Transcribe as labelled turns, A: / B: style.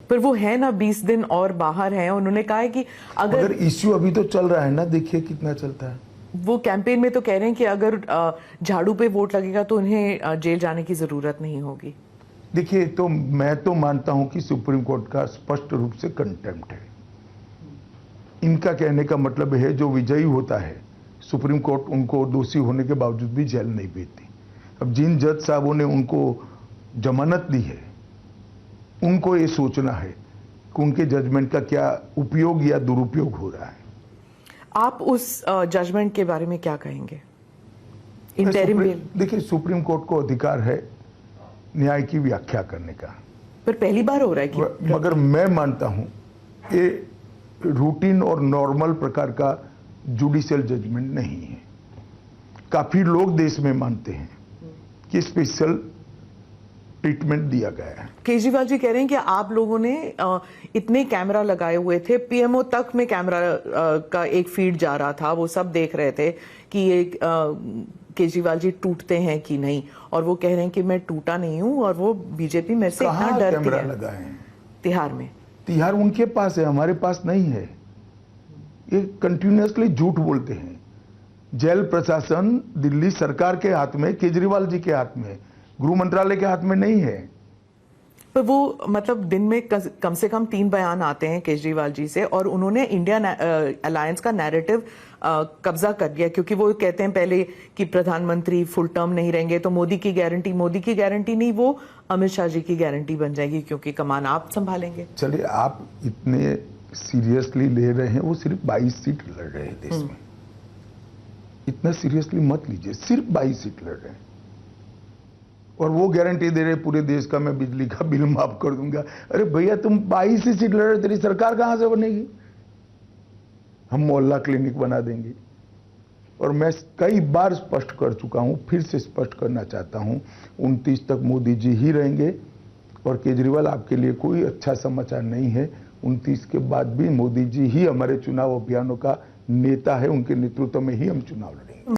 A: पर वो है ना 20 दिन और बाहर हैं। उन्होंने कहा है कि अगर
B: इश्यू अभी तो चल रहा है ना, देखिए कितना चलता है।
A: वो कैंपेन में तो कह रहे हैं कि अगर झाड़ू पे वोट लगेगा तो उन्हें जेल जाने की जरूरत नहीं होगी।
B: देखिए, तो मैं तो मानता हूं कि सुप्रीम कोर्ट का स्पष्ट रूप से कंटेम्प्ट है। इनका कहने का मतलब है जो विजयी होता है, सुप्रीम कोर्ट उनको दोषी होने के बावजूद भी जेल नहीं भेजती। अब जिन जज साहबों ने उनको जमानत दी है, उनको ये सोचना है कि उनके जजमेंट का क्या उपयोग या दुरुपयोग हो रहा है।
A: आप उस जजमेंट के बारे में क्या कहेंगे? Interim bell.
B: देखिए, सुप्रीम कोर्ट को अधिकार है न्याय की व्याख्या करने का,
A: पर पहली बार हो रहा है कि
B: मगर मैं मानता हूं ये रूटीन और नॉर्मल प्रकार का जुडिशियल जजमेंट नहीं है। काफी लोग देश में मानते हैं कि स्पेशल ट्रीटमेंट दिया गया है।
A: केजरीवाल जी कह रहे हैं कि आप लोगों ने इतने कैमरा लगाए हुए थे, पीएमओ तक में कैमरा का एक फीड जा रहा था, वो सब देख रहे थे कि ये केजरीवाल जी टूटते हैं कि नहीं, और वो कह रहे हैं कि मैं टूटा नहीं हूं और वो बीजेपी मेरे से इतना डरती है।
B: कैमरा लगाए हैं
A: तिहाड़ में।
B: तिहाड़ उनके पास है, हमारे पास नहीं है। ये कंटिन्यूअसली झूठ बोलते हैं। जेल प्रशासन दिल्ली सरकार के हाथ में, केजरीवाल जी के हाथ में, गृह मंत्रालय के हाथ में नहीं है।
A: पर वो मतलब दिन में कम से कम 3 बयान आते हैं केजरीवाल जी से, और उन्होंने इंडिया अलायंस का नैरेटिव कब्जा कर लिया, क्योंकि वो कहते हैं पहले कि प्रधानमंत्री फुल टर्म नहीं रहेंगे तो मोदी की गारंटी नहीं, वो अमित शाह जी की गारंटी बन जाएगी क्योंकि कमान आप संभालेंगे।
B: चलिए, आप इतने सीरियसली ले रहे हैं, वो सिर्फ 22 सीट लड़ रहे हैं देश में। इतना सीरियसली मत लीजिए, सिर्फ 22 सीट लड़ रहे हैं और वो गारंटी दे रहे पूरे देश का मैं बिजली का बिल माफ कर दूंगा। अरे भैया, तुम 22 ही सीट लड़ रहे, तेरी सरकार कहां से बनेगी? हम मोहल्ला क्लिनिक बना देंगे। और मैं कई बार स्पष्ट कर चुका हूं, फिर से स्पष्ट करना चाहता हूं, 29 तक मोदी जी ही रहेंगे। और केजरीवाल, आपके लिए कोई अच्छा समाचार नहीं है, 29 के बाद भी मोदी जी ही हमारे चुनाव अभियानों का नेता है, उनके नेतृत्व में ही हम चुनाव लड़ेंगे।